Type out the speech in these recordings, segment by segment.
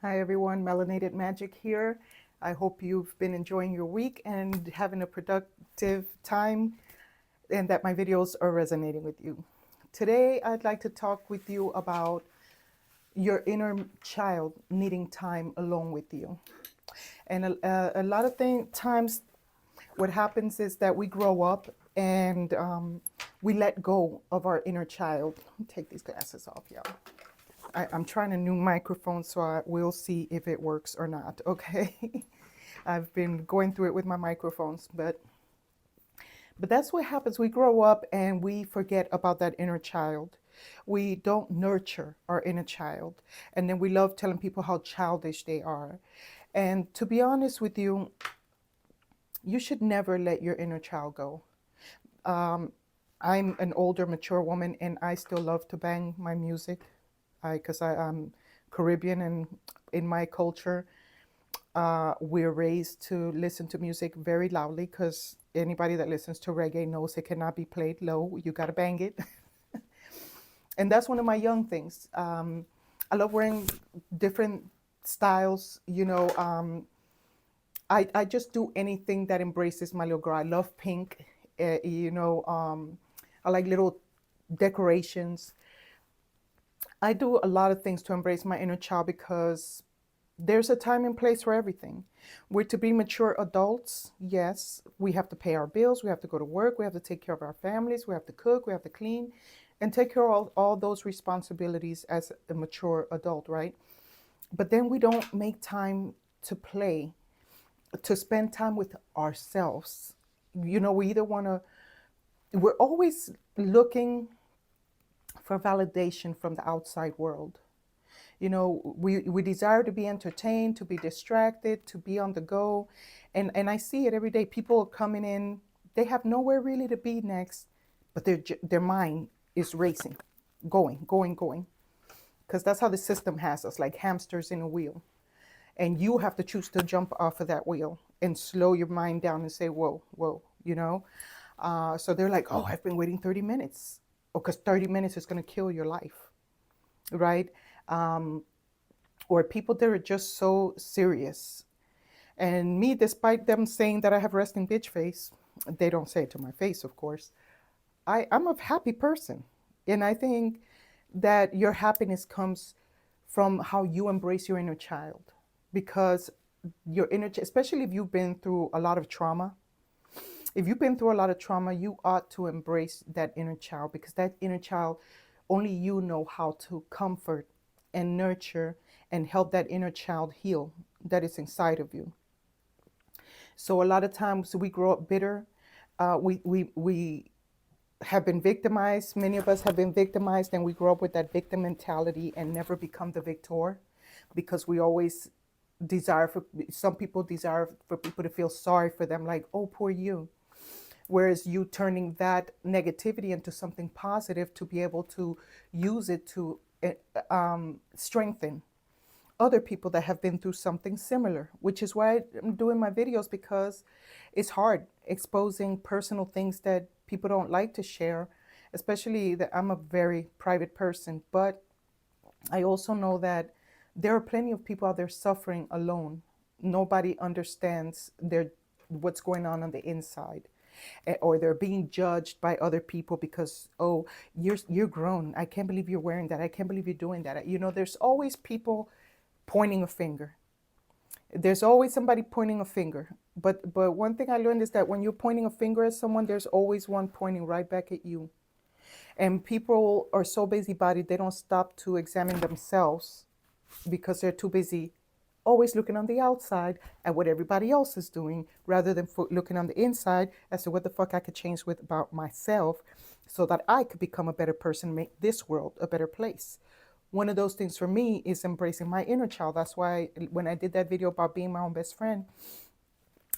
Hi everyone, Melanated Magic here. I hope you've been enjoying your week and having a productive time and that my videos are resonating with you. Today I'd like to talk with you about your inner child needing time alone with you. And a lot of times what happens is that we grow up and we let go of our inner child. Let me take these glasses off, y'all. I'm trying a new microphone, so I will see if it works or not, okay? I've been going through it with my microphones, but that's what happens. We grow up and we forget about that inner child. We don't nurture our inner child. And then we love telling people how childish they are. And to be honest with you, you should never let your inner child go. I'm an older, mature woman, and I still love to bang my music because I'm Caribbean, and in my culture, we're raised to listen to music very loudly because anybody that listens to reggae knows it cannot be played low. You got to bang it. And that's one of my young things. I love wearing different styles. I just do anything that embraces my little girl. I love pink. I like little decorations. I do a lot of things to embrace my inner child because there's a time and place for everything. We're to be mature adults. Yes, we have to pay our bills. We have to go to work. We have to take care of our families. We have to cook. We have to clean and take care of all those responsibilities as a mature adult, right? But then we don't make time to play, to spend time with ourselves. We either want to, we're always looking for validation from the outside world. We desire to be entertained, to be distracted, to be on the go. And I see it every day. People are coming in, they have nowhere really to be next, but their mind is racing, going. Because that's how the system has us, like hamsters in a wheel. And you have to choose to jump off of that wheel and slow your mind down and say, whoa. So they're like, oh, I've been waiting 30 minutes. Oh, because 30 minutes is going to kill your life, right? Or people that are just so serious. And me, despite them saying that I have resting bitch face, they don't say it to my face, of course. I'm a happy person. And I think that your happiness comes from how you embrace your inner child. Because your inner, especially if you've been through a lot of trauma, you ought to embrace that inner child, because that inner child, only you know how to comfort and nurture and help that inner child heal that is inside of you. So a lot of times we grow up bitter. We have been victimized. Many of us have been victimized, and we grow up with that victim mentality and never become the victor, because we always some people desire for people to feel sorry for them, like, oh, poor you. Whereas you turning that negativity into something positive to be able to use it to strengthen other people that have been through something similar, which is why I'm doing my videos, because it's hard exposing personal things that people don't like to share, especially that I'm a very private person. But I also know that there are plenty of people out there suffering alone. Nobody understands what's going on the inside, or they're being judged by other people because, oh, you're grown. I can't believe you're wearing that. I can't believe you're doing that. There's always people pointing a finger. There's always somebody pointing a finger. But one thing I learned is that when you're pointing a finger at someone, there's always one pointing right back at you. And people are so busybodied, they don't stop to examine themselves because they're too busy always looking on the outside at what everybody else is doing, rather than looking on the inside as to what the fuck I could change with about myself, so that I could become a better person, make this world a better place. One of those things for me is embracing my inner child. That's why when I did that video about being my own best friend,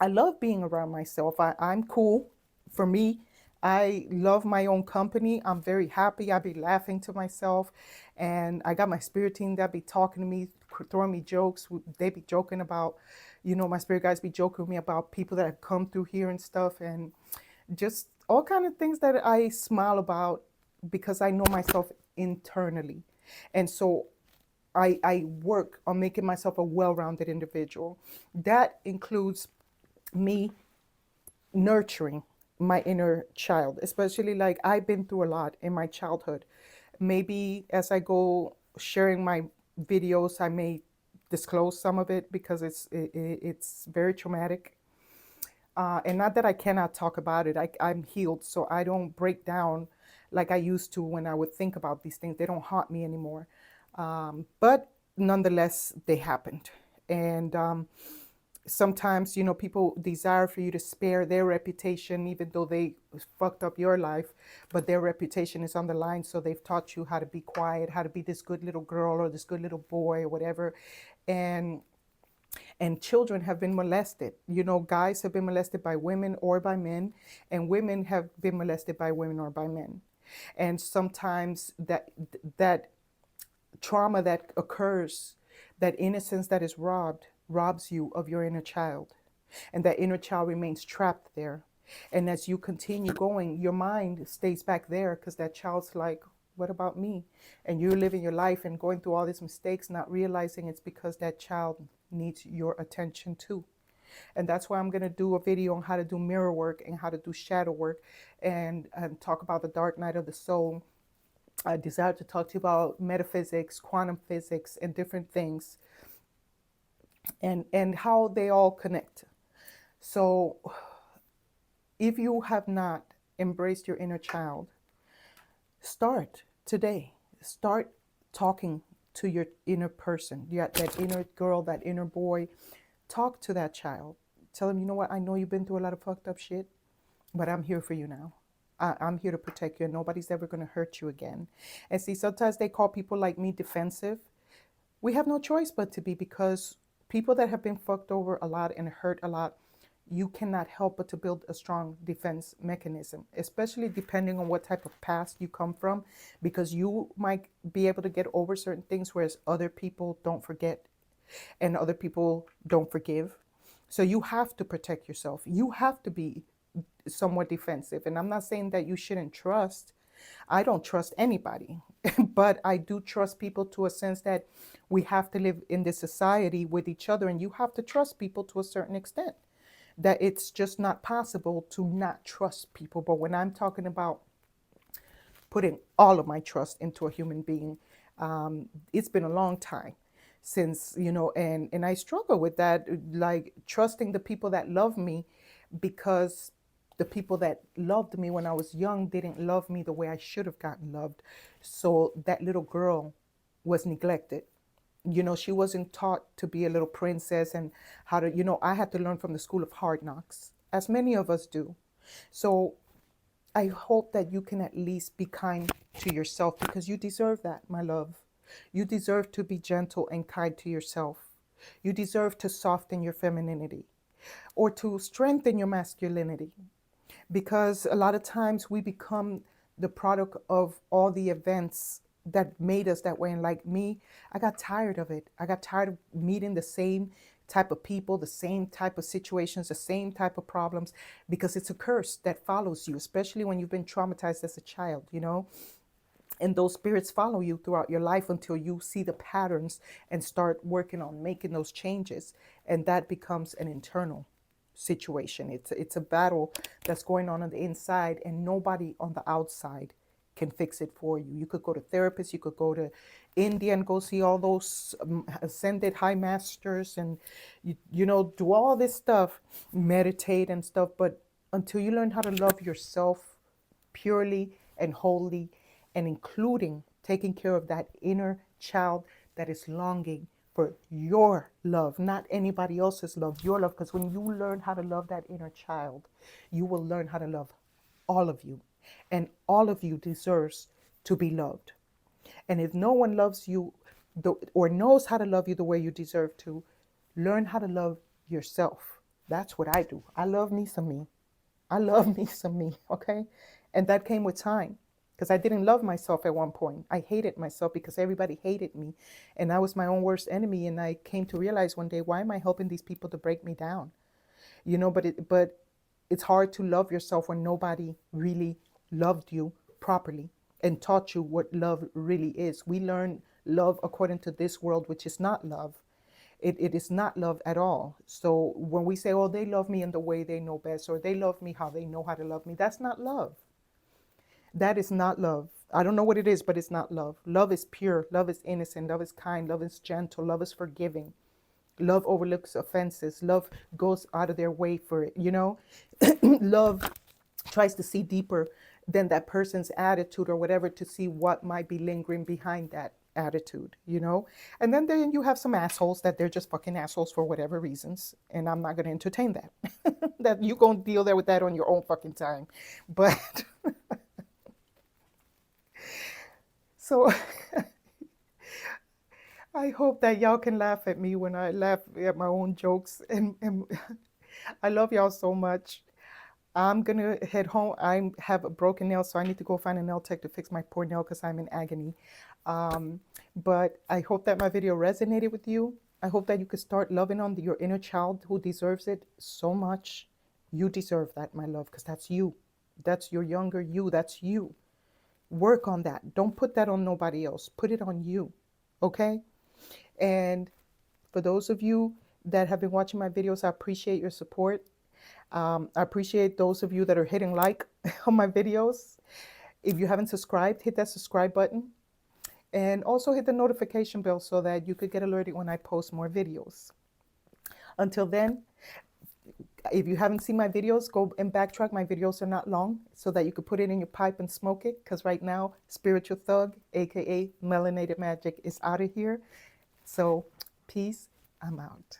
I love being around myself. I'm cool. For me, I love my own company. I'm very happy. I be laughing to myself. And I got my spirit team that be talking to me, throwing me jokes. They be joking about, my spirit guys be joking with me about people that have come through here and stuff. And just all kind of things that I smile about, because I know myself internally. And so I work on making myself a well-rounded individual. That includes me nurturing my inner child, especially like I've been through a lot in my childhood. Maybe as I go sharing my videos, I may disclose some of it because it's very traumatic. And not that I cannot talk about it. I'm healed, so I don't break down like I used to when I would think about these things. They don't haunt me anymore. But nonetheless, they happened. And sometimes, people desire for you to spare their reputation, even though they fucked up your life, but their reputation is on the line. So they've taught you how to be quiet, how to be this good little girl or this good little boy or whatever. And children have been molested. Guys have been molested by women or by men, and women have been molested by women or by men. And sometimes that trauma that occurs, that innocence that is robbed, robs you of your inner child. And that inner child remains trapped there. And as you continue going, your mind stays back there because that child's like, what about me? And you're living your life and going through all these mistakes, not realizing it's because that child needs your attention too. And that's why I'm going to do a video on how to do mirror work and how to do shadow work, and talk about the dark night of the soul. I desire to talk to you about metaphysics, quantum physics, and different things, and how they all connect. So if you have not embraced your inner child, start today. Start talking to your inner person, that inner girl, that inner boy. Talk to that child. Tell them, you know what, I know you've been through a lot of fucked up shit, but I'm here for you now. I'm here to protect you, and nobody's ever going to hurt you again. And see, sometimes they call people like me defensive. We have no choice but to be, because people that have been fucked over a lot and hurt a lot, you cannot help but to build a strong defense mechanism, especially depending on what type of past you come from, because you might be able to get over certain things, whereas other people don't forget and other people don't forgive. So you have to protect yourself. You have to be somewhat defensive. And I'm not saying that you shouldn't trust. I don't trust anybody, but I do trust people to a sense that we have to live in this society with each other, and you have to trust people to a certain extent. That it's just not possible to not trust people. But when I'm talking about putting all of my trust into a human being, it's been a long time since, and I struggle with that, like trusting the people that love me, because the people that loved me when I was young didn't love me the way I should have gotten loved. So that little girl was neglected. She wasn't taught to be a little princess and how to, I had to learn from the school of hard knocks, as many of us do. So I hope that you can at least be kind to yourself, because you deserve that, my love. You deserve to be gentle and kind to yourself. You deserve to soften your femininity or to strengthen your masculinity, because a lot of times we become the product of all the events that made us that way. And like me, I got tired of it. I got tired of meeting the same type of people, the same type of situations, the same type of problems, because it's a curse that follows you, especially when you've been traumatized as a child. And those spirits follow you throughout your life until you see the patterns and start working on making those changes. And that becomes an internal situation. It's a battle that's going on the inside, and nobody on the outside can fix it for you. You could go to therapists, you could go to India and go see all those ascended high masters, and do all this stuff, meditate and stuff, but until you learn how to love yourself purely and wholly, and including taking care of that inner child that is longing for your love, not anybody else's love, your love. Because when you learn how to love that inner child, you will learn how to love all of you. And all of you deserves to be loved. And if no one loves you or knows how to love you the way you deserve to, learn how to love yourself. That's what I do. I love me some me. I love me some me, okay? And that came with time, because I didn't love myself at one point. I hated myself because everybody hated me. And I was my own worst enemy. And I came to realize one day, why am I helping these people to break me down? But it's hard to love yourself when nobody really loved you properly and taught you what love really is. We learn love according to this world, which is not love. It is not love at all. So when we say, oh, they love me in the way they know best, or they love me how they know how to love me, that's not love. That is not love. I don't know what it is, but it's not love. Love is pure. Love is innocent. Love is kind. Love is gentle. Love is forgiving. Love overlooks offenses. Love goes out of their way for it, you know? Love tries to see deeper than that person's attitude or whatever to see what might be lingering behind that attitude, you know? And then you have some assholes that they're just fucking assholes for whatever reasons. And I'm not going to entertain that. That you going to deal there with that on your own fucking time. But so I hope that y'all can laugh at me when I laugh at my own jokes. And I love y'all so much. I'm gonna head home. I have a broken nail, so I need to go find a nail tech to fix my poor nail because I'm in agony. But I hope that my video resonated with you. I hope that you could start loving on your inner child who deserves it so much. You deserve that, my love, because that's you. That's your younger you. That's you. Work on that. Don't put that on nobody else. Put it on you. Okay? And for those of you that have been watching my videos, I appreciate your support. I appreciate those of you that are hitting like on my videos. If you haven't subscribed, hit that subscribe button. And also hit the notification bell so that you could get alerted when I post more videos. Until then, if you haven't seen my videos, go and backtrack. My videos are not long, so that you could put it in your pipe and smoke it. Because right now, Spiritual Thug, aka Melanated Magic, is out of here. So, peace. I'm out.